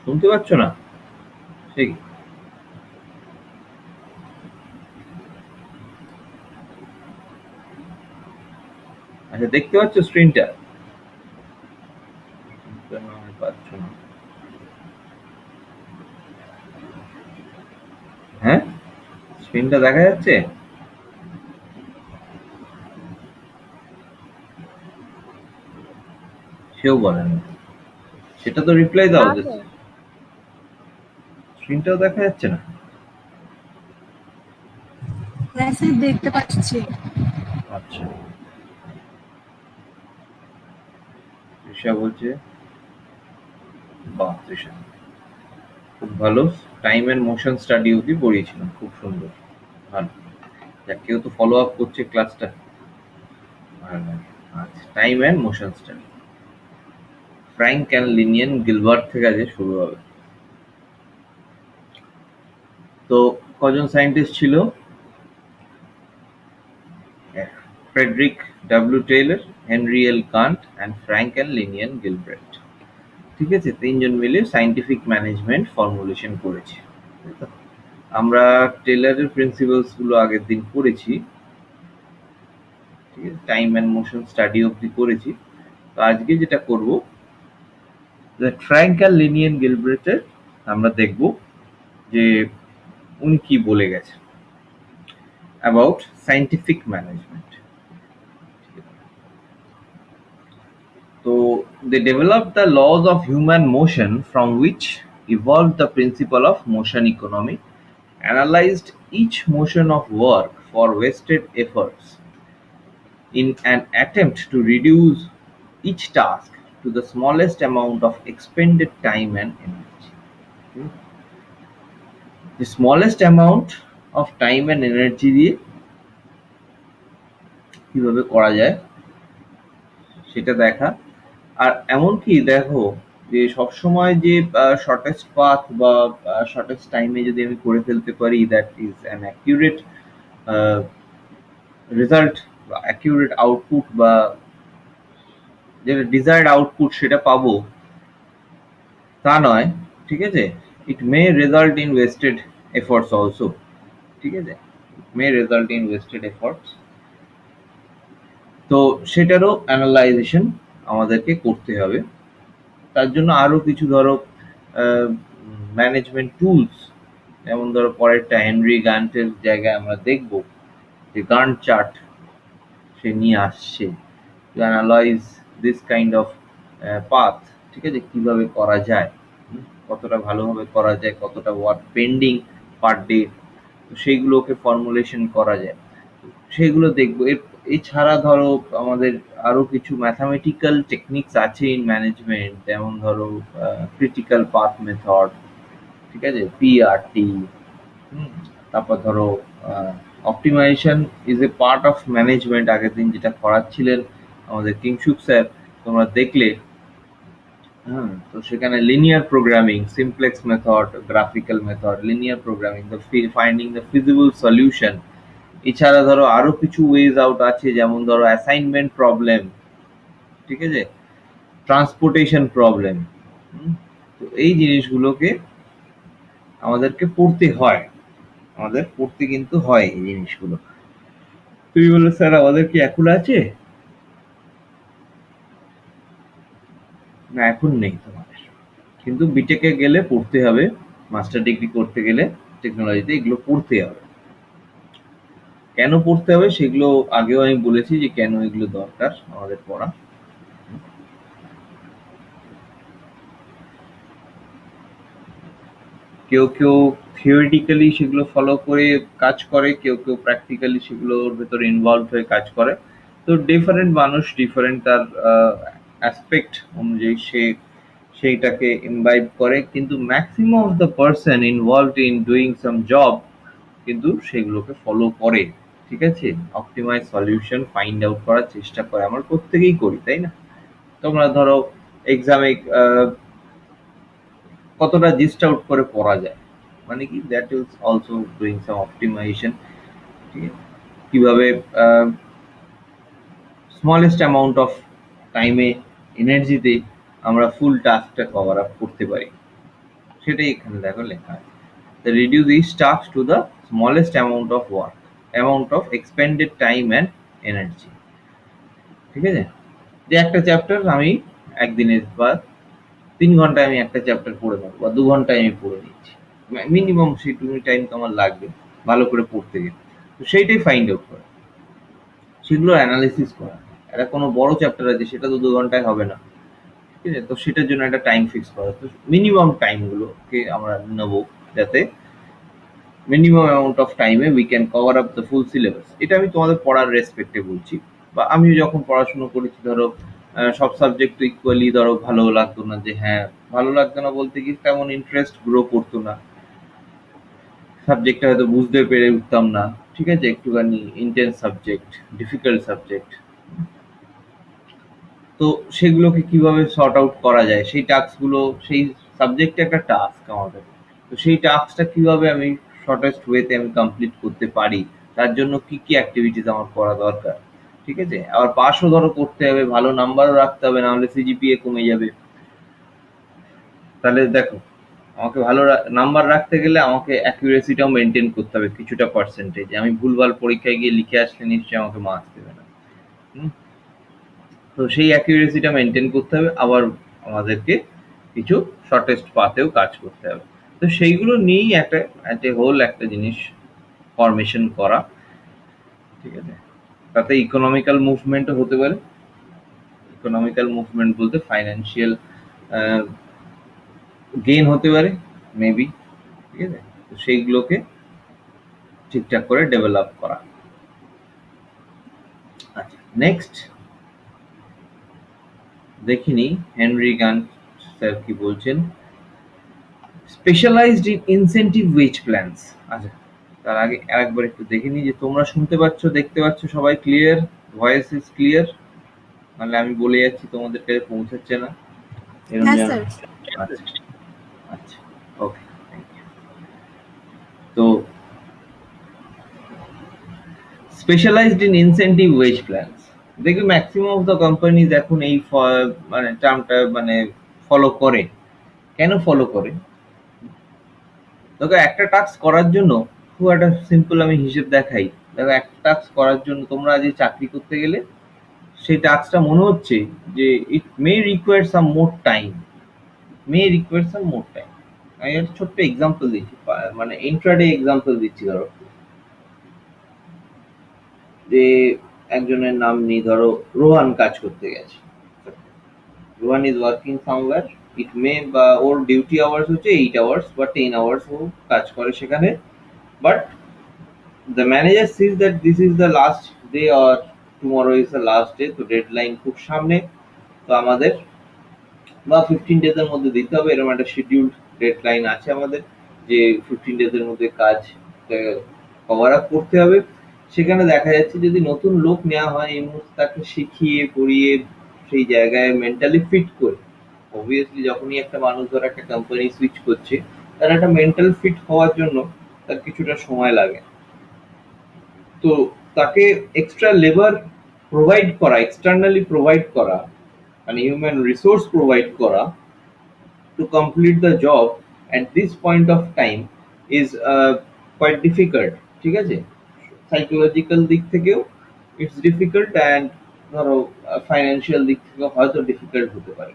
শুনতে পাচ্ছ না? সেই আচ্ছা, দেখতে পাচ্ছ স্ক্রিনটা? কেন পাচ্ছ না? হ্যাঁ, স্ক্রিনটা দেখা যাচ্ছে? সেও বলে না। সেটা তো রিপ্লাই দাও না যে তো, স্ক্রিনটাও দেখা যাচ্ছে না। মেসেজ দেখতে পাচ্ছি। আচ্ছা, তৃষা বলছে, বাহ তৃষা খুব ভালো। টাইম এন্ড মোশন স্টাডি অব্দি পড়িয়েছিলাম, খুব সুন্দর, ভালো। যাক, কেউ তো ফলো আপ করছে ক্লাসটা, ভালো লাগে। আচ্ছা, time and motion study, Frank and Lillian Gilbert থেকে আজ শুরু হবে। তো কজন সায়েন্টিস্ট ছিল? Frederick W Taylor, Henry L Gantt and Frank and Lillian Gilbreth. ঠিক আছে, তিনজন মিলে সায়েন্টিফিক ম্যানেজমেন্ট ফর্মুলেশন করেছে, তাই তো? আমরা টেইলরের প্রিন্সিপালস গুলো আগের দিন পড়েছি, ঠিক আছে, টাইম অ্যান্ড মোশন স্টাডি অব্দি করেছি। তো আজকে যেটা করব, ফ্র্যাঙ্ক অ্যান্ড লিনিয়ান গিলব্রেটের আমরা দেখব যে উনি কি বলে গেছে about scientific management. So they developed the laws of human motion from which evolved the principle of motion economy, analyzed each motion of work for wasted efforts in an attempt to reduce each task to the smallest amount of expended time and energy. Hmm. The smallest amount of time and energy দিয়ে কিভাবে করা যায় সেটা দেখা। আর এমনকি দেখো যে সবসময় যে শর্টেস্ট পাথ বা শর্টেস্ট টাইমে যদি আমি করে ফেলতে পারি, that is an accurate result বা অ্যাকিউরেট আউটপুট, বা যেটা ডিজায়ার্ড আউটপুট সেটা পাবো, তা নয়। ঠিক আছে, it may result in wasted efforts also. ঠিক আছে, may result in wasted efforts. তো সেটারও অ্যানালাইজেশন আমাদেরকে করতে হবে। তার জন্য আরো কিছু ধরো ম্যানেজমেন্ট টুলস, যেমন ধরো পরেরটা হেনরি গান্টের জায়গায় আমরা দেখব যে গান্ট চার্ট সে নিয়ে আসছে to analyse this kind of path. ঠিক আছে, কিভাবে করা যায়, কতটা ভালোভাবে করা যায়, কতটা ওয়ার্ক পেন্ডিং পার ডে, তো সেইগুলোকে ফর্মুলেশন করা যায়, সেগুলো দেখবো। এছাড়া ধরো আমাদের আরো কিছু ম্যাথামেটিক্যাল টেকনিক্স আছে ইন ম্যানেজমেন্ট, যেমন ধরো ক্রিটিক্যাল পাথ মেথড, ঠিক আছে, পিআরটি। তারপর ধরো optimisation is a part of management, আগের দিন যেটা করাচ্ছিলেন আমাদের কিংসুক স্যার, তোমরা দেখলে। হ্যাঁ, তো সেখানে linear programming, simplex method, graphical method, linear programming, finding the feasible solution. এছাড়া ধরো আরো কিছু ওয়েজ আউট আছে, যেমন ধরো অ্যাসাইনমেন্ট প্রবলেম, ঠিক আছে, ট্রান্সপোর্টেশন প্রবলেম। তো এই জিনিসগুলোকে আমাদেরকে পড়তে হয়, আমাদের পড়তে কিন্তু হয় এই জিনিসগুলো। তুমি বললে স্যার আমাদের কি এখন আছে? না, এখন নেই তোমাদের, কিন্তু বিটেকে গেলে পড়তে হবে, মাস্টার ডিগ্রি করতে গেলে টেকনোলজিতে এগুলো পড়তে হবে। কেন পড়তে হবে সেগুলো আগেও আমি বলেছি যে কেন এগুলো দরকার আমাদের পড়া। কেউ কেউ থিওরিটিক্যালি সেগুলো ফলো করে কাজ করে, কেউ কেউ প্র্যাকটিক্যালি সেগুলোর ভেতরে ইনভলভ হয়ে কাজ করে। তো ডিফারেন্ট মানুষ ডিফারেন্ট তার অ্যাসপেক্ট অনুযায়ী সে সেইটাকে ইমবাইব করে, কিন্তু maximum of the person involved in doing some job কিন্তু সেগুলোকে ফলো করে। ঠিক আছে, অপটিমাইজ সলিউশন ফাইন্ড আউট করার চেষ্টা করে, আমরা প্রত্যেকেই করি, তাই না? তোমরা ধরো এক্সামে কতটা জিস্ট আউট করে পড়া যায়, মানে কি that is also doing some optimisation. ঠিক আছে, কিভাবে স্মলেস্ট অ্যামাউন্ট অফ টাইমে এনার্জিতে আমরা ফুল টাস্কটা কভার আপ করতে পারি। সেটাই এখানে দেখো লেখা আছে। Reduce each task to the smallest amount of expended time and energy. ঠিক আছে, যে একটা চ্যাপ্টার আমি একদিনে বা 3 ঘন্টায় আমি একটা চ্যাপ্টার পড়ে নেবো বা 2 ঘন্টায় আমি পড়ে নিচ্ছি, মিনিমাম সেইটুকু টাইম তো আমার লাগবে ভালো করে পড়তে গেলে। তো সেইটাই ফাইন্ড আউট করা, সেগুলো অ্যানালিসিস করা। একটা কোনো বড় চ্যাপ্টার আছে, সেটা তো 2 ঘন্টায় হবে না। ঠিক আছে, তো সেটার জন্য একটা টাইম ফিক্স করা, তো মিনিমাম টাইমগুলোকে আমরা নেবো, যাতে মিনিমাম অ্যামাউন্ট অফ টাইমে we can cover up the full syllabus. এটা আমি তোমাদের পড়ার রেসপেক্টে বলছি। বা আমি যখন পড়াশুনো করেছি, ধরো সব সাবজেক্ট তো ইকুয়ালি ধরো ভালো লাগতো না, যে হ্যাঁ ভালো লাগতো না বলতে কি তেমন ইন্টারেস্ট গ্রো করতো না, সাবজেক্টটা হয়তো বুঝতে পেরে উঠতাম না। ঠিক আছে, একটুখানি ইন্টেন্স সাবজেক্ট, ডিফিকাল্ট সাবজেক্ট। তো সেগুলোকে কিভাবে সর্ট আউট করা যায়, সেই টাস্কগুলো, সেই সাবজেক্টে একটা টাস্ক আমাদের, তো সেই টাস্কটা কিভাবে আমি শর্টেস্ট ওয়েতে আমি কমপ্লিট করতে পারি, তার জন্য কি কি অ্যাক্টিভিটিস আমার করা দরকার। ঠিক আছে, আবার পাসও ধরো করতে হবে, ভালো নাম্বারও রাখতে হবে, না হলে সিজিপিএ কমে যাবে। তাহলে দেখো, আমাকে ভালো নাম্বার রাখতে গেলে আমাকে অ্যাকুরেসিটাও মেনটেন করতে হবে কিছুটা পার্সেন্টেজ। আমি ভুলভাল পরীক্ষায় গিয়ে লিখে আসলে নিশ্চয়ই আমাকে মার্কস দেবে না। হুম, তো সেই অ্যাকুরেসিটা মেনটেন করতে হবে, আবার আমাদেরকে কিছু শর্টেস্ট পাথেও কাজ করতে হবে। তো সেইগুলো নিয়েই একটা হোল একটা জিনিস ফরমেশন করা। ঠিক আছে, তাতে ইকোনমিক্যাল মুভমেন্টও হতে পারে। ইকোনমিক্যাল মুভমেন্ট বলতে ফাইন্যান্সিয়াল গেইন হতে পারে মেবি। ঠিক আছে, তো সেইগুলোকে ঠিকঠাক করে ডেভেলপ করা। আচ্ছা, নেক্সট দেখিনি হেনরি গান স্যার কি বলছেন। Specialised in incentive wage plans. আচ্ছা, তার আগে আরেকবার একটু দেখে নিই যে তোমরা শুনতে পাচ্ছ, দেখতে পাচ্ছ, সবাই ক্লিয়ার? Voice is clear? নাহলে আমি বলে যাচ্ছি তোমাদের কাছে পৌঁছাচ্ছে না, এরকম হ্যাঁ যেন। স্যার। আচ্ছা, আচ্ছা, ওকে, থ্যাংক ইউ। তো specialised in incentive wage plans, দেখবে ম্যাক্সিমাম অফ দ্য কোম্পানিজ এখন এই মানে টার্মটা মানে ফলো করে। কেন ফলো করে? দেখো, একটা টাস্ক করার জন্য, খুব একটা সিম্পল আমি হিসেব দেখাই। দেখো, একটা টাস্ক করার জন্য তোমরা যে চাকরি করতে গেলে, সেই টাস্কটা মনে হচ্ছে যে ইট মে রিকোয়ার সাম মোর টাইম, আমি একটা ছোট্ট এক্সাম্পল দিচ্ছি, মানে ইন্ট্রাডে এক্সাম্পল দিচ্ছি। ধরো যে একজনের নাম নেই, ধরো রোহান কাজ করতে গেছে। রোহান ইজ ওয়ার্কিং সামওয়্যার, ইট মে বা ওর ডিউটি আওয়ার্স হচ্ছে 8 আওয়ার্স বা 10 আওয়ার্স ও কাজ করে সেখানে। But the manager sees that this is the last day or tomorrow is the last day, তো ডেডলাইন খুব সামনে, তো আমাদের বা 15 days এর মধ্যে দিতে হবে, এরকম একটা শিডিউল্ড ডেডলাইন আছে আমাদের, যে 15 days এর মধ্যে কাজ কভার আপ করতে হবে। সেখানে দেখা যাচ্ছে যদি নতুন লোক নেওয়া হয়, এই মুহূর্তে তাকে শিখিয়ে পড়িয়ে সেই জায়গায় মেন্টালি ফিট করে, অবভিয়াসলি যখনই একটা মানুষ ধর একটা কোম্পানি সুইচ করছে, তার একটা মেন্টাল ফিট হওয়ার জন্য তার কিছুটা সময় লাগে। তো তাকে এক্সট্রা লেবার প্রোভাইড করা, এক্সটার্নালি প্রোভাইড করা, মানে হিউম্যান রিসোর্স প্রোভাইড করা to complete the job at this point of time is quite difficult. ঠিক আছে, সাইকোলজিক্যাল দিক থেকেও ইটস ডিফিকাল্ট, অ্যান্ড ধরো ফাইন্যান্সিয়াল দিক থেকেও হয়তো ডিফিকাল্ট হতে পারে।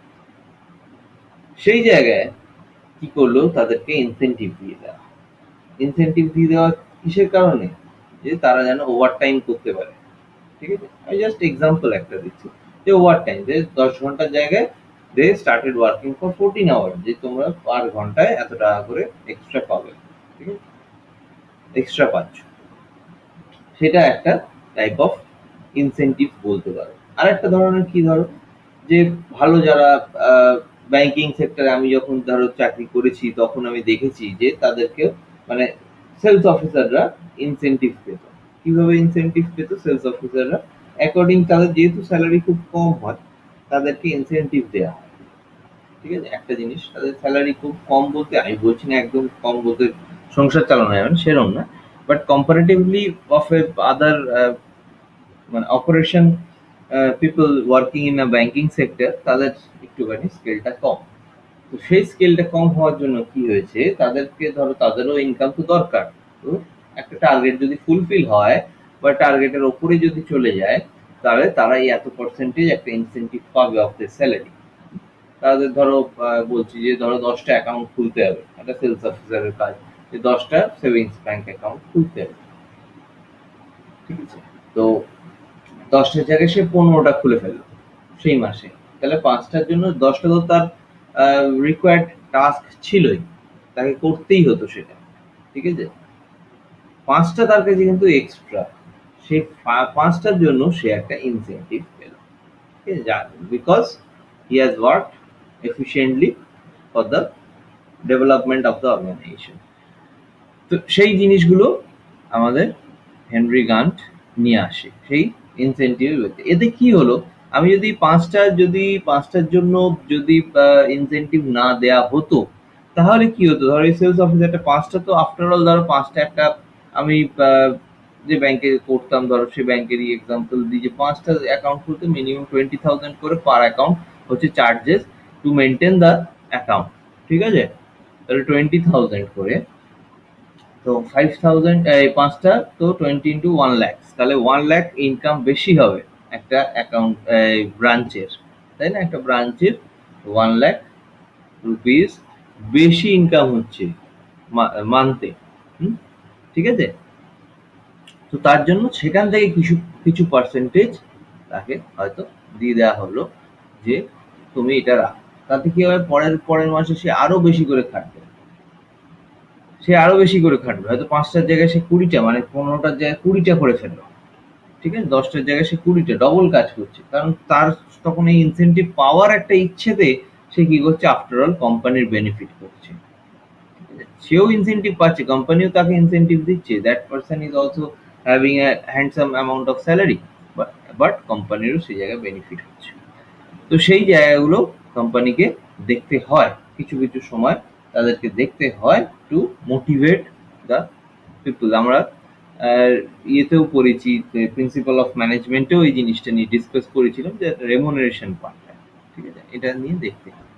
সেই জায়গায় কি করলো, তাদেরকে ইনসেন্টিভ দিয়ে দেওয়া। ইনসেন্টিভ দিয়ে দেওয়া কিসের কারণে? যে তারা যেন ওভার টাইম করতে পারে। ঠিক আছে, আমি জাস্ট এক্সাম্পল একটা দিচ্ছি, যে ওভার টাইম, যে 10 ঘন্টার জায়গায় they started working for 14 hour, যে তোমরা পার ঘন্টায় এত টাকা করে এক্সট্রা পাবে। ঠিক আছে, এক্সট্রা পাচ্ছ, সেটা একটা টাইপ অফ ইনসেন্টিভ বলতে পারো। আর একটা ধরনের কি, ধরো যে ভালো যারা ব্যাংকিং সেক্টরে, আমি যখন ধরো চাকরি করেছি তখন আমি দেখেছি যে তাদেরকে মানে সেলস অফিসাররা ইনসেন্টিভ পেত। কিভাবে ইনসেন্টিভ পেত সেলস অফিসাররা? অ্যাকর্ডিং তাদের যেহেতু স্যালারি খুব কম হয়, তাদেরকে ইনসেন্টিভ দেওয়া হয়। ঠিক আছে, একটা জিনিস, তাদের স্যালারি খুব কম বলতে আমি বলছি না একদম কম বলতে সংসার চালানো যাবে না, সেরকম না, বাট কম্পারেটিভলি অফ এ আদার মানে operation people working in a banking sector, তাদের একটুখানি স্কেলটা কম। তো সেই স্কেলটা কম হওয়ার জন্য কি হয়েছে, তাদেরকে ধরো তাদেরও ইনকাম তো দরকার। তো একটা টার্গেট যদি ফুলফিল হয় বা টার্গেটের ওপরে যদি চলে যায়, তাহলে তারা এই এত পার্সেন্টেজ একটা ইনসেন্টিভ পাবে অফ দ্য স্যালারি। তাদের ধরো বলছি যে ধরো 10টা অ্যাকাউন্ট খুলতে হবে, একটা সেলস অফিসারের কাজ যে 10টা সেভিংস ব্যাংক অ্যাকাউন্ট খুলতে হবে, ঠিক আছে? তো 10টার জায়গায় সে 15টা খুলে ফেললো সেই মাসে, তাহলে 5টার জন্য 10টা তো তার রিকোয়ার্ড টাস্ক ছিলই, তাকে করতেই হতো সেটা, ঠিক আছে? 5টা তার কাছে কিন্তু এক্সট্রা, সেই 5টার জন্য সে একটা ইনসেন্টিভ পেল, ঠিক আছে? Because he has work efficiently for the development of the organisation. তো সেই জিনিসগুলো আমাদের হেনরি গান্ট নিয়ে আসে সেই ইনসেন্টিভ। এতে কি হলো, আমি যদি পাঁচটার জন্য যদি ইনসেন্টিভ না দেয়া হতো, তাহলে কি হতো, ধরো এই সেলস অফিসারটা 5টা, তো আফটার অল ধরো 5টা একটা আমি যে ব্যাংকে করতাম, ধরো সে ব্যাংকেরই এক্সাম্পল দিই, যে 5টা অ্যাকাউন্ট খুলতে মিনিমাম 20,000 করে পার অ্যাকাউন্ট হচ্ছে charges to maintain the account, ঠিক আছে? তাহলে 20,000 করে, তো 5,000 এই 5টা তো 20 ইন্টু 1 লাখ, তাহলে 1 লাখ ইনকাম বেশি হবে একটা অ্যাকাউন্ট ব্রাঞ্চের, তাই না? একটা ব্রাঞ্চের 1 লাখ রুপিস বেশি ইনকাম হচ্ছে মান্থে, ঠিক আছে? তো তার জন্য সেখান থেকে কিছু কিছু পার্সেন্টেজ তাকে হয়তো দিয়ে দেওয়া হলো যে তুমি এটা রাখ। তাতে কি হবে, পরের পরের মাসে সে আরো বেশি করে খাটবে, হয়তো 5টার জায়গায় সে 20টা, মানে 15টার জায়গায় 20টা করে ফেললো, ঠিক আছে? 10টার জায়গায় সে 20টা, ডবল কাজ করছে, কারণ তার তখন এই ইনসেন্টিভ পাওয়ার একটা ইচ্ছেতে সে কি করছে, আফটার অল কোম্পানির বেনিফিট করছে, ঠিক আছে? সেও ইনসেন্টিভ পাচ্ছে, কোম্পানিও তাকে ইনসেন্টিভ দিচ্ছে, that person is also having a handsome amount of salary, but কোম্পানিরও সেই জায়গায় বেনিফিট হচ্ছে। তো সেই জায়গাগুলো কোম্পানিকে দেখতে হয়, কিছু কিছু সময় তাদেরকে দেখতে হয় টু মোটিভেট দ্য পিপল। আমরা ইয়েতেও পড়েছি, প্রিন্সিপাল অফ ম্যানেজমেন্টেও এই জিনিসটা নিয়ে ডিসকাস করেছিলাম, যে রেমুনারেশন পার্টটা, ঠিক আছে, এটা নিয়ে দেখতে হয়।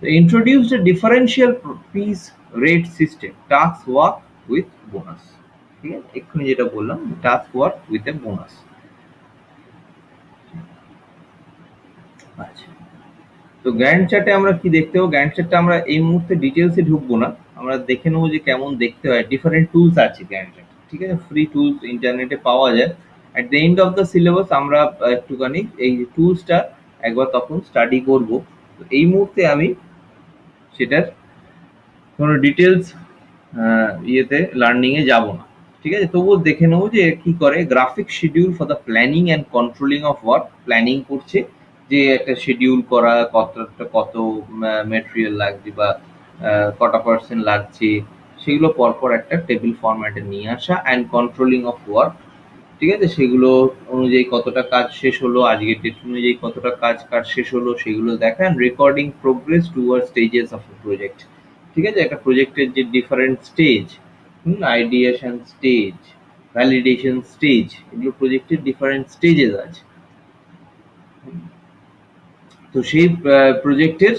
তো introduced a differential piece rate system, task work with bonus, ঠিক আছে? এক্ষুনি যেটা বললাম, task work with a bonus. আচ্ছা, তো গ্যান্ট চার্টে আমরা কি দেখতে পাবো, গ্যান্ট চার্টটা আমরা এই মুহূর্তে ডিটেলসে ঢুকবো না, আমরা দেখে নেবো যে কেমন দেখতে হয়। ডিফারেন্ট টুলস আছে গ্যান্ট চার্ট, ঠিক আছে? ফ্রি টুলস ইন্টারনেটে পাওয়া যায়। At the end of the syllabus আমরা একটুখানি এই টুলসটা একবার তখন স্টাডি করব। তো এই মুহূর্তে আমি সেটার কোনো ডিটেলস ইয়েতে লার্নিং এ যাব না, ঠিক আছে? তবুও দেখে নেবো যে কি করে। Graphic schedule for the planning and controlling of work, planning করছে যে একটা শিডিউল করা, কত মেটেরিয়াল লাগছে বা কটা পার্সেন্ট লাগছে, সেগুলো পরপর একটা টেবিল ফরম্যাটে নিয়ে আসা, অ্যান্ড কন্ট্রোলিং অফ ওয়ার্ক, ঠিক আছে? সেগুলো অনুযায়ী কতটা কাজ শেষ হলো, আজকের ডেট অনুযায়ী কতটা কাজ শেষ হলো, সেগুলো দেখা, and recording progress toward stages of A project, ঠিক আছে? একটা প্রজেক্টের যে different stage, ideation stage, validation stage, এগুলো প্রজেক্টের ডিফারেন্ট স্টেজেস আছে। তো সেই প্রজেক্টের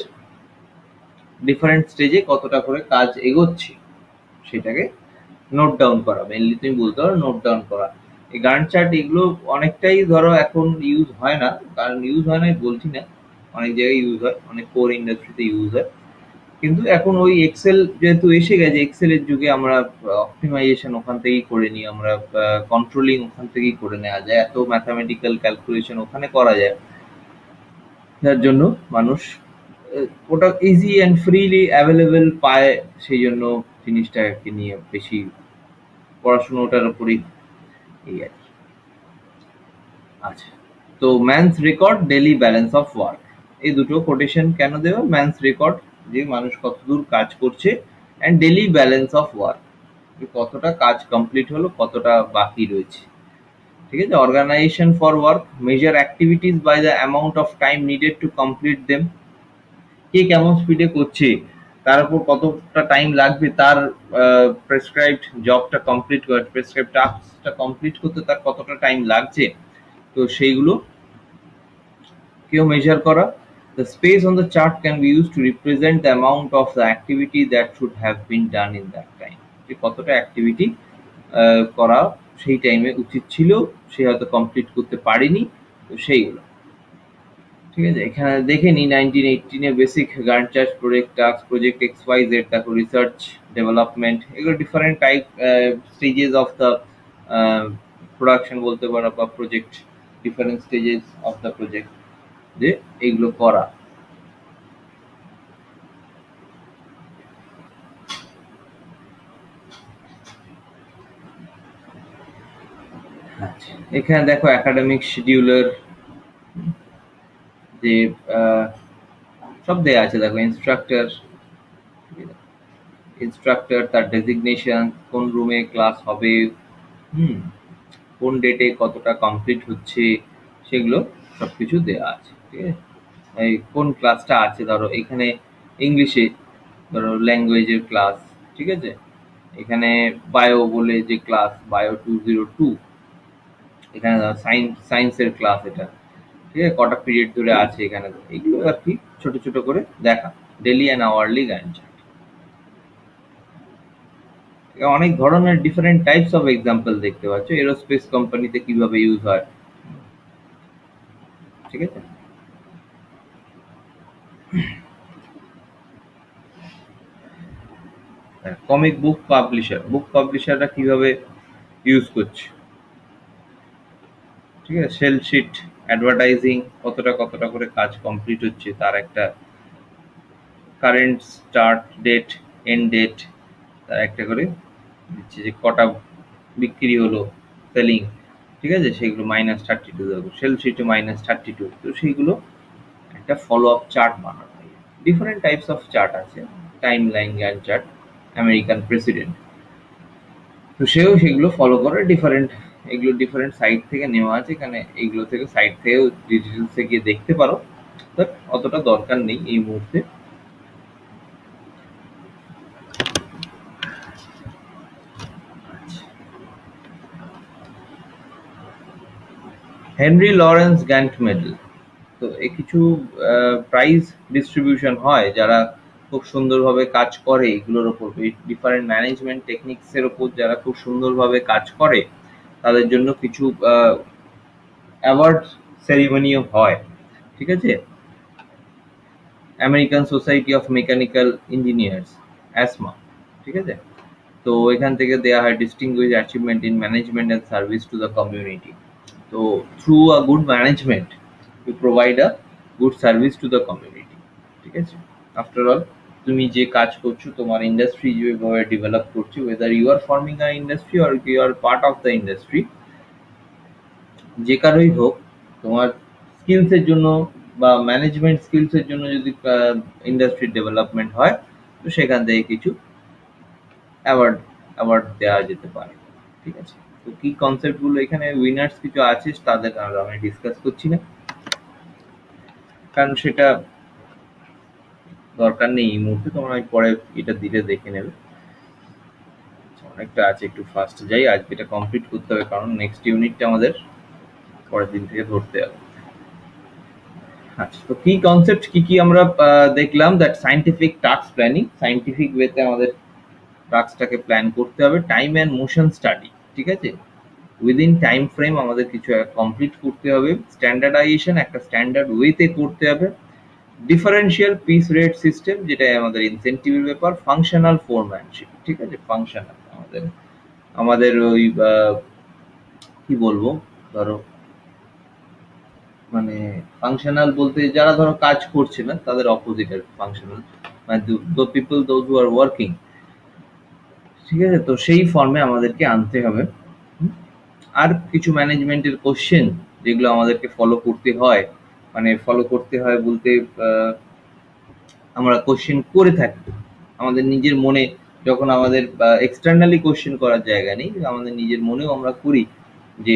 ডিফারেন্ট স্টেজে কতটা করে কাজ এগোচ্ছে সেটাকে নোট ডাউন করা, মেনলি তুমি বলতে পারো নোট ডাউন করা। এই গান চার্ট এগুলো অনেকটাই ধরো এখন ইউজ হয় না, কারণ ইউজ হয় না বলছি না, অনেক জায়গায় ইউজ হয়, অনেক কোর ইন্ডাস্ট্রিতে ইউজ হয়, কিন্তু এখন ওই এক্সেল যেহেতু এসে গেছে, এক্সেলের যুগে আমরা অপটিমাইজেশন ওখান থেকেই করে নিই, আমরা কন্ট্রোলিং ওখান থেকেই করে নেওয়া যায়, এত ম্যাথামেটিক্যাল ক্যালকুলেশন ওখানে করা যায়, যার জন্য মানুষ ওটা ইজি অ্যান্ড ফ্রিলি অ্যাভেলেবেল পায়, সেই জন্য জিনিসটাকে নিয়ে বেশি পড়াশোনা ওটার উপরই, এই আর কি। আচ্ছা, তো man's record, daily balance of work, এই দুটো কোটেশন কেন দেবো? ম্যানস রেকর্ড, যে মানুষ কতদূর কাজ করছে, and daily balance of work, কতটা কাজ কমপ্লিট হলো, কতটা বাকি রয়েছে, ঠিক আছে? Organisation for work, measure activities by the amount of time needed to complete them, কে কেমন স্পিডে করছে, তার উপর কতটা টাইম লাগবে তার প্রেসক্রাইবড জবটা কমপ্লিট করতে, প্রেসক্রাইবড টাস্কটা কমপ্লিট করতে তার কতটা টাইম লাগছে, তো সেইগুলো কেউ মেজার করা। The space on the chart can be used to represent the amount of the activity that should have been done in that time. যে কতটা অ্যাক্টিভিটি করা সেই টাইমে উচিত ছিল, সে হয়তো কমপ্লিট করতে পারেনি, তো সেইগুলো। ঠিক আছে, এখানে দেখে নিই 1918 এ বেসিক গান charge project task project XYZ, তারপর রিসার্চ ডেভেলপমেন্ট, এগুলো different type stages of the production বলতে পারো, বা project different stages of the project, যে এইগুলো করা। আচ্ছা, এখানে দেখো একাডেমিক শিডিউলার, যে সব দেয়া আছে দেখো। ইনস্ট্রাক্টর, তার ডেজিগনেশন, কোন রুমে ক্লাস হবে, কোন ডেটে কতটা কমপ্লিট হচ্ছে, সেগুলো সবকিছু দেয়া আছে। ঠিক আছে, এই কোন ক্লাসটা আছে, ধরো এখানে ইংলিশে ধরো ল্যাঙ্গুয়েজের ক্লাস, ঠিক আছে, এখানে বায়ো বলে যে ক্লাস, বায়ো 202, এখানে সায়েন্সের ক্লাস এটা। ঠিক আছে, কটা পিরিয়ড ধরে আছে এখানে, এইগুলো আর কি ছোট ছোট করে দেখা। ডেলি অ্যান্ড আওয়ারলি গান চার্ট, অনেক ধরনের ডিফারেন্ট টাইপস অফ এক্সাম্পল দেখতে পাচ্ছ, এরোস্পেস কোম্পানিতে কিভাবে ইউজ হয়। ঠিক আছে, কমিক বুক পাবলিশাররা কিভাবে ইউজ করছে। ঠিক আছে, সেল শিট, অ্যাডভার্টাইজিং, কতটা কতটা করে কাজ কমপ্লিট হচ্ছে, তার একটা current start date, end date, তার একটা করে দিচ্ছে, যে কটা বিক্রি হলো, সেলিং। ঠিক আছে, সেগুলো -32 দেবো, সেল শিটে -32, তো সেইগুলো একটা ফলো আপ চার্ট বানানো হয়। ডিফারেন্ট টাইপস অফ চার্ট আছে, time line Gantt chart, American president, তো সেও সেগুলো ফলো করে। এগুলো ডিফারেন্ট সাইট থেকে নেওয়া আছে, এখানে এইগুলো থেকে সাইট থেকেও ডিটেলসে গিয়ে দেখতে পারো, বাট অতটা দরকার নেই এই মুহূর্তে। হেনরি লরেন্স গ্যান্ট মেডেল, তো এই কিছু প্রাইজ ডিস্ট্রিবিউশন হয় যারা খুব সুন্দরভাবে কাজ করে এগুলোর ওপর, ডিফারেন্ট ম্যানেজমেন্ট টেকনিক্সের ওপর যারা খুব সুন্দরভাবে কাজ করে, তাদের জন্য কিছু অ্যাওয়ার্ড সেরিমনিও হয়। ঠিক আছে, American society of mechanical engineers, অ্যাসমা। ঠিক আছে, তো এখান থেকে দেওয়া হয় distinguish achievement in management and service to the community. তো through a good management you provide a good service to the community. ঠিক আছে, আফটার অল তুমি যে কাজ করছো, তোমার ইন্ডাস্ট্রি যেভাবে ডেভেলপ করছো, whether you are forming a industry or you are part of the industry, যে কারোই হোক, তোমার স্কিলসের জন্য বা ম্যানেজমেন্ট স্কিলসের জন্য যদি ইন্ডাস্ট্রি ডেভেলপমেন্ট হয়, তো সেখান থেকে কিছু অ্যাওয়ার্ড অ্যাওয়ার্ড দেওয়া যেতে পারে। ঠিক আছে, তো কি কনসেপ্টগুলো এখানে উইনার্স কিছু আছে, তাদের আর আমি ডিসকাস করছি না, কারণ সেটা দরকার নেই এই মুহূর্তে, তোমরা পরে এটা দিলে দেখে নেবে। অনেকটা আছে, একটু ফাস্ট যাই, আজকে এটা কমপ্লিট করতে হবে, কারণ নেক্সট ইউনিটটা আমাদের পরের দিন থেকে ধরতে হবে। আচ্ছা, তো কি কনসেপ্ট কি কি আমরা দেখলাম, that scientific task planning, scientific ওয়েতে আমাদের টাস্কটাকে প্ল্যান করতে হবে। টাইম অ্যান্ড মোশন স্টাডি, ঠিক আছে, উইদিন টাইম ফ্রেম আমাদের কিছু কমপ্লিট করতে হবে। স্ট্যান্ডার্ডাইজেশন একটা স্ট্যান্ডার্ড ওয়েতে করতে হবে। ডিফারেন্সিয়াল পিস রেট সিস্টেম, যেটা আমাদের ইনসেন্টিভের ব্যাপার। ফাংশনাল ফোরম্যানশিপ, ঠিক আছে, ফাংশনাল আমাদের আমাদের ওই কি বলবো, ধরো মানে ফাংশনাল বলতে যারা ধরো কাজ করছে না, তাদের অপোজিট আর ফাংশনাল, মানে the people those who are working. ঠিক আছে, তো সেই ফর্মে আমাদেরকে আনতে হবে। আর কিছু ম্যানেজমেন্টের কোশ্চেন যেগুলো আমাদেরকে ফলো করতে হয়, মানে ফলো করতে হয় বলতে আমরা কোশ্চেন করে থাকি আমাদের নিজের মনে, যখন আমাদের এক্সটার্নালি কোশ্চেন করার জায়গা নেই, আমাদের নিজের মনেও আমরা করি, যে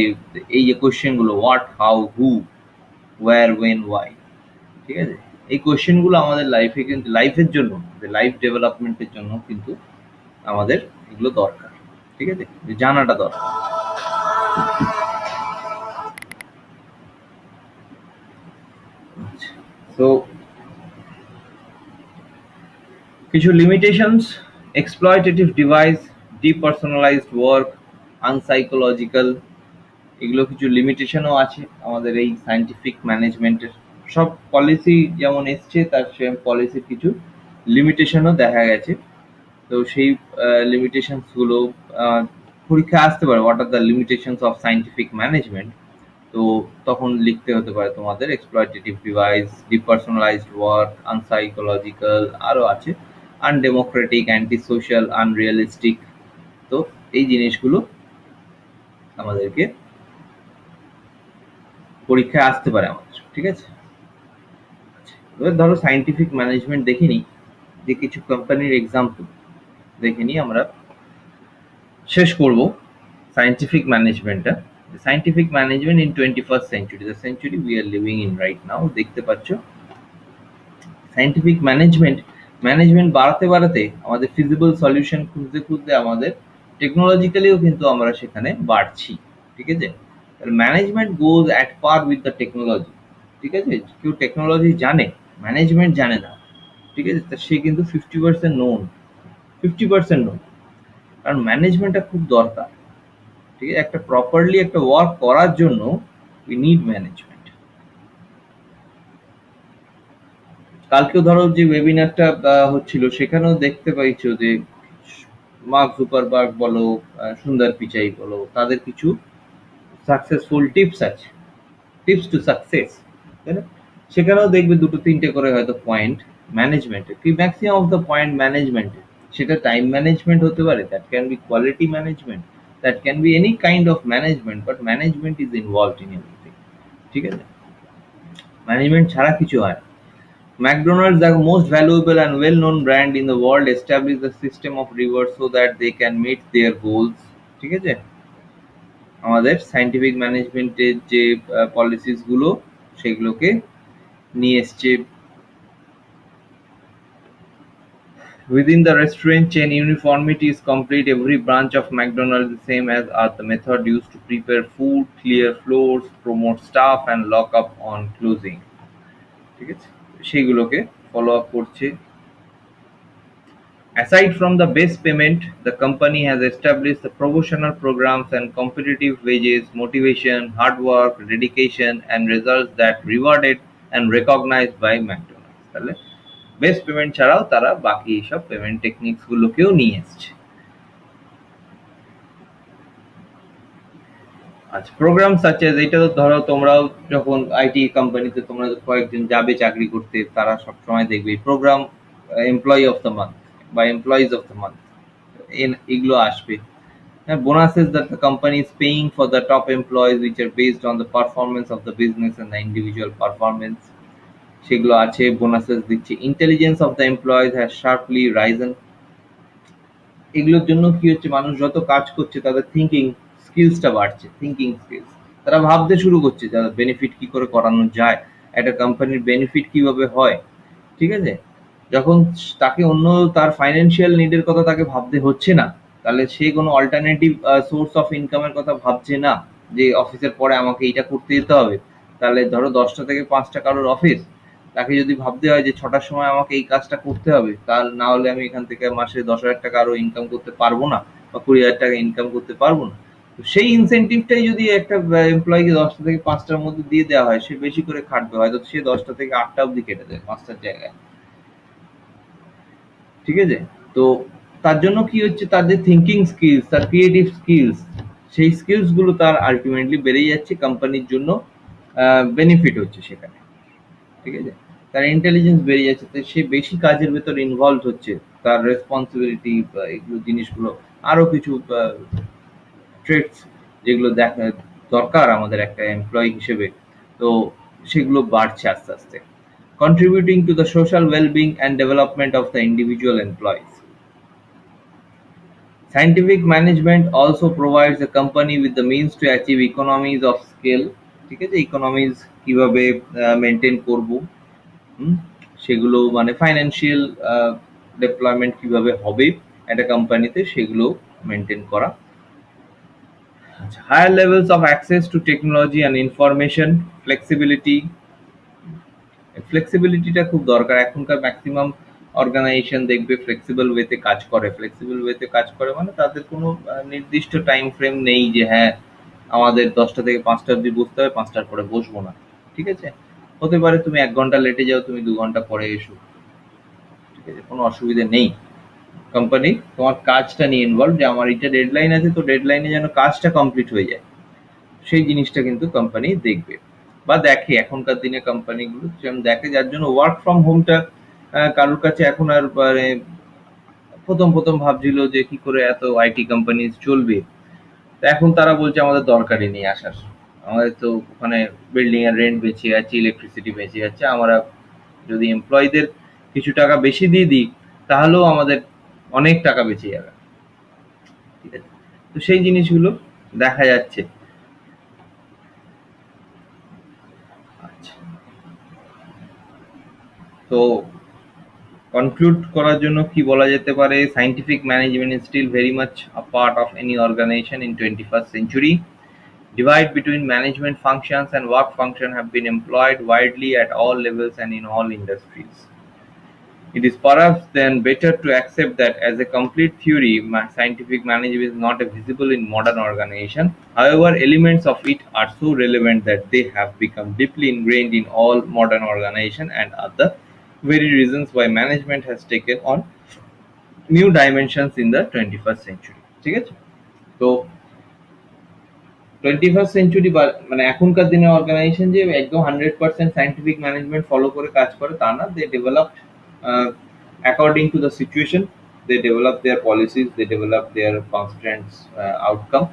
এই যে কোশ্চেনগুলো what, how, who, where, when, why. ঠিক আছে, এই কোশ্চেনগুলো আমাদের লাইফে কিন্তু লাইফের জন্য, লাইফ ডেভেলপমেন্টের জন্য কিন্তু আমাদের এগুলো দরকার। ঠিক আছে, জানাটা দরকার। তো কিছু লিমিটেশনস: এক্সপ্লয়টেটিভ ডিভাইস, ডিপার্সোনালাইজড ওয়ার্ক, আনসাইকোলজিক্যাল, এগুলো কিছু লিমিটেশনও আছে আমাদের এই সায়েন্টিফিক ম্যানেজমেন্টের। সব পলিসি যেমন এসছে তার সেম পলিসির কিছু লিমিটেশনও দেখা গেছে। তো সেই লিমিটেশনসগুলো পরীক্ষায় আসতে পারে, what are the limitations of scientific management. তো তখন লিখতে হতে পারে তোমাদের এক্সপ্লয়টেটিভ ডিভাইস, ডিপার্সোনালাইজড ওয়ার্ক, আনসাইকোলজিক্যাল, আরও আছে আনডেমোক্রেটিক, অ্যান্টি সোশ্যাল, আনরিয়ালিস্টিক। তো এই জিনিসগুলো আমাদেরকে পরীক্ষায় আসতে পারে আমাদের, ঠিক আছে? এবার ধরো সায়েন্টিফিক ম্যানেজমেন্ট দেখে নিই, যে কিছু কোম্পানির এক্সাম্পল দেখে নিই আমরা, শেষ করব সায়েন্টিফিক ম্যানেজমেন্টটা। Scientific management in 21st century, the century we are living in right now। দেখতে পাচ্ছ সায়েন্টিফিক ম্যানেজমেন্ট বাড়াতে বাড়াতে আমাদের ফিজিবল সলিউশন খুঁজতে খুঁজতে আমাদের টেকনোলজিক্যালিও কিন্তু আমরা সেখানে বাড়ছি, ঠিক আছে? Management goes at per with the technology, ঠিক আছে? কেউ টেকনোলজি জানে, ম্যানেজমেন্ট জানে না, ঠিক আছে? তা সে কিন্তু 50% নোন, 50% নোন। কারণ ম্যানেজমেন্টটা খুব দরকার, ঠিক আছে? একটা প্রপারলি একটা ওয়ার্ক করার জন্য উই নিড ম্যানেজমেন্ট। কালকেও ধরো যে ওয়েবিনারটা হচ্ছিল, সেখানেও দেখতে পাইছো যে মার্ক জুকারবার্গ বলো, সুন্দর পিচাই বলো, তাদের কিছু সাকসেসফুল টিপস আছে, টিপস টু সাকসেস, তাই না? সেখানেও দেখবে দুটো তিনটে করে হয়তো পয়েন্ট ম্যানেজমেন্টের, কি ম্যাক্সিমাম অফ দ্য পয়েন্ট ম্যানেজমেন্টের। সেটা টাইম ম্যানেজমেন্ট হতে পারে, that can be quality management, that can be any kind of management, but management is involved in everything, ঠিক আছে? ম্যানেজমেন্ট ছাড়া কিছু হয় না। McDonald's, the most valuable and well-known brand in the world, established a system of rewards so that they can meet their goals, ঠিক আছে? আমাদের scientific ম্যানেজমেন্টের যে পলিসিস গুলো সেগুলোকে নিয়ে এসছে। Within the restaurant chain, uniformity is complete. Every branch of McDonald's the same as are the method used to prepare food, clear floors, promote staff, and lock up on closing, ঠিক আছে? সেইগুলোকে follow up করছে। Aside from the base payment, the company has established the promotional programs and competitive wages, motivation, hard work, dedication, and results that rewarded and recognized by McDonald's। তাহলে base payment ছাড়াও তারা বাকি এইসব payment techniques গুলোকেও নিয়ে এসছে। আচ্ছা, programme such as, এটা তো ধরো তোমরাও যখন আইটি কোম্পানিতে তোমরা কয়েকজন যাবে চাকরি করতে, তারা সবসময় দেখবে programme employee of the month বা এমপ্লয়িজ অফ দ্য মান্থ, এগুলো আসবে। Bonuses that the company is paying for the top employees, which are based on the performance of the business and the individual performance, সেগুলো আছে। Bonuses দিচ্ছে। Intelligence of the employees has sharply Ryzen. এগুলোর জন্য কি হচ্ছে, মানুষ যত কাজ করছে তাদের থিঙ্কিং স্কিলসটা বাড়ছে, থিঙ্কিং স্কিলস। তারা ভাবতে শুরু করছে যারা বেনিফিট কি করে করানো যায়, একটা কোম্পানির বেনিফিট কিভাবে হয়, ঠিক আছে? যখন তাকে অন্য তার ফাইন্যান্সিয়াল নিডের কথা তাকে ভাবতে হচ্ছে না, তাহলে সে কোনো অল্টারনেটিভ সোর্স অফ ইনকামের কথা ভাবছে না, যে অফিসের পরে আমাকে এইটা করতে যেতে হবে। তাহলে ধরো 10টা থেকে 5টা কারোর অফিস, তাকে যদি ভাবতে হয় যে 6টার সময় আমাকে এই কাজটা করতে হবে, তার না হলে আমি এখান থেকে মাসে 10,000 টাকা আরো ইনকাম করতে পারবো না, বা 20,000 টাকা ইনকাম করতে পারবো না। তো সেই ইনসেন্টিভটাই যদি একটা এমপ্লয়িকে 10টা থেকে 5টার মধ্যে দিয়ে দেওয়া হয়, সে বেশি করে খাটবে, হয়তো সে 10টা থেকে 8টা অব্দি কেটে দেয় 5টার জায়গায়, ঠিক আছে? তো তার জন্য কি হচ্ছে, তার যে থিঙ্কিং স্কিলস, তার ক্রিয়েটিভ স্কিলস, সেই স্কিলস গুলো তার আলটিমেটলি বেড়ে যাচ্ছে, কোম্পানির জন্য বেনিফিট হচ্ছে সেখানে, ঠিক আছে? তার ইন্টেলিজেন্স বেড়ে যাচ্ছে, তো সে বেশি কাজের ভেতর ইনভলভ হচ্ছে, তার রেসপন্সিবিলিটি, এগুলো জিনিসগুলো আরো কিছু ট্রেটস যেগুলো দেখা দরকার আমাদের একটা এমপ্লয়ি হিসেবে, তো সেগুলো বাড়ছে আস্তে আস্তে। Contributing to the social well-being and development of the individual employees. Scientific management also provides the company with the means to achieve economies of scale, ঠিক আছে? ইকোনমিজ কিভাবে মেনটেন করব, সেগুলো মানে ফাইন্যান্সিয়াল ডেভেলপমেন্ট কিভাবে হবে একটা কোম্পানিতে, সেগুলো মেনটেন করা। Higher levels of access to technology and information, ফ্লেক্সিবিলিটিটা খুব দরকার। এখনকার ম্যাক্সিমাম অর্গানাইজেশন দেখবে ফ্লেক্সিবল ওয়েতে কাজ করে। ফ্লেক্সিবল ওয়েতে কাজ করে মানে তাদের কোনো নির্দিষ্ট টাইম ফ্রেম নেই যে হ্যাঁ আমাদের 10টা থেকে 5টা অবধি বসতে হবে, 5টার পরে বসবো না। ঠিক আছে? হতে পারে তুমি 1 ঘন্টা লেটে যাও, তুমি 2 ঘন্টা পরে এসো। ঠিক আছে? কোনো অসুবিধে নেই। কোম্পানি তোমার কাজটা নিয়ে ইনভলভ যে আমার এটা ডেডলাইন আছে, তো ডেডলাইনে যেন কাজটা কমপ্লিট হয়ে যায়। সেই জিনিসটা কিন্তু কোম্পানি দেখবে বা দেখে। এখনকার দিনে কোম্পানিগুলো যেমন দেখে, যার জন্য ওয়ার্ক ফ্রম হোমটা কারোর কাছে এখন আর মানে প্রথম ভাবছিল যে কি করে এত আইটি কোম্পানি চলবে। তো এখন তারা বলছে আমাদের দরকারই নেই আসার। আমাদের তো ওখানে বিল্ডিং এর রেন্ট বেঁচে যাচ্ছে, ইলেকট্রিসিটি বেঁচে যাচ্ছে। আমরা যদি এমপ্লয়ীদের কিছু টাকা বেশি দিয়ে দিই তাহলেও আমাদের অনেক টাকা বেঁচে যাবে। ঠিক আছে? তো সেই জিনিসগুলো দেখা যাচ্ছে। আচ্ছা, তো কনক্লুড করার জন্য কি বলা যেতে পারে, scientific management is still very much a part of any organisation in 21st century. Divide between management functions and work function have been employed widely at all levels and in all industries. It is perhaps then better to accept that as a complete theory, scientific management is not visible in modern organization. However, elements of it are so relevant that they have become deeply ingrained in all modern organization and are the very reasons why management has taken on new dimensions in the 21st century. ঠিক আছে? তো 21st century মানে এখনকার দিনের organisation যে একদম 100% scientific management follow করে কাজ করে তা না। They develop according to the situation, they develop their policies, they develop their constants outcome.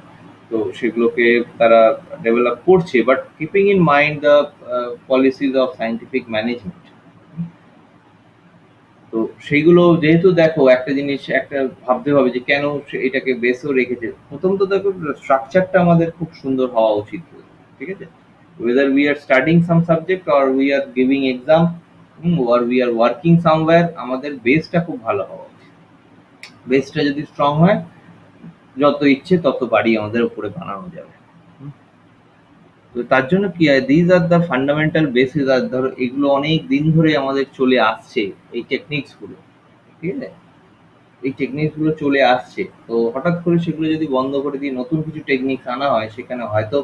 তো সেগুলোকে তারা ডেভেলপ করছে, but keeping in mind the policies of scientific management. তো সেইগুলো যেহেতু দেখো একটা জিনিস একটা ভাবতে হবে যে কেন এটাকে বেসও রেখেছে। প্রথম তো দেখো স্ট্রাকচারটা আমাদের খুব সুন্দর হওয়া উচিত। ঠিক আছে? whether we are studying some subject or we are giving exam, or we are working somewhere, আমাদের বেসটা খুব ভালো হওয়া উচিত। বেসটা যদি স্ট্রং হয় যত ইচ্ছে তত বাড়ি আমাদের উপরে বানানো যাবে। তো তার জন্য কি হয়, these are the fundamental basis. আর ধরো এগুলো অনেক দিন ধরে আমাদের চলে আসছে, এই টেকনিক্স গুলো। ঠিক আছে? এই টেকনিক্স গুলো চলে আসছে, তো হঠাৎ করে সেগুলো যদি বন্ধ করে দিয়ে নতুন কিছু টেকনিক্স আনা হয়, সেখানে হয়তো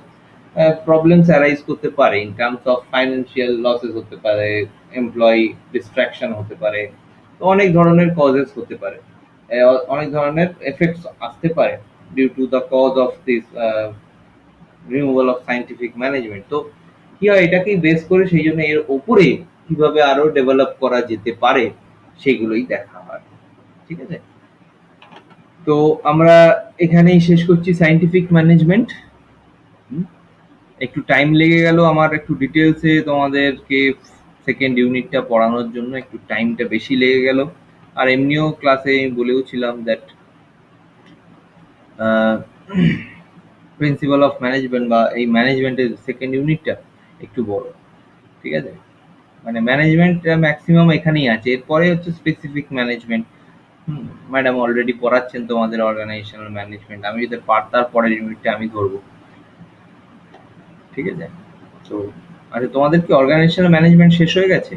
প্রবলেমস অ্যারাইজ করতে পারে। In terms of financial losses হতে পারে, এমপ্লয়ি ডিস্ট্রাকশন হতে পারে, তো অনেক ধরনের কজেস হতে পারে। অনেক ধরনের এফেক্টস আসতে পারে due to the cause of this removal of scientific management. তো কি হয়, এটাকেই বেস করে সেই জন্য এর ওপরে কিভাবে আরো ডেভেলপ করা যেতে পারে সেগুলোই দেখা হয়। ঠিক আছে? তো আমরা এখানেই শেষ করছি সায়েন্টিফিক ম্যানেজমেন্ট। একটু টাইম লেগে গেল আমার একটু ডিটেলসে তোমাদেরকে সেকেন্ড ইউনিটটা পড়ানোর জন্য একটু টাইমটা বেশি লেগে গেল। আর এমনিও ক্লাসে আমি বলেও ছিলাম দ্যাট প্রিন্সিপাল অফ ম্যানেজমেন্ট বা এই ম্যানেজমেন্টের সেকেন্ড ইউনিটটা একটু বড়। ঠিক আছে? মানে ম্যানেজমেন্ট ম্যাক্সিমাম এখানেই আছে, এরপরে হচ্ছে স্পেসিফিক ম্যানেজমেন্ট। ম্যাডাম অলরেডি পড়াচ্ছেন তোমাদের অর্গানাইজেশনাল ম্যানেজমেন্ট। আমি যদি তার পরের ইউনিটটা আমি ধরবো। ঠিক আছে? তো আচ্ছা, তোমাদের কি অর্গানাইজেশনাল ম্যানেজমেন্ট শেষ হয়ে গেছে?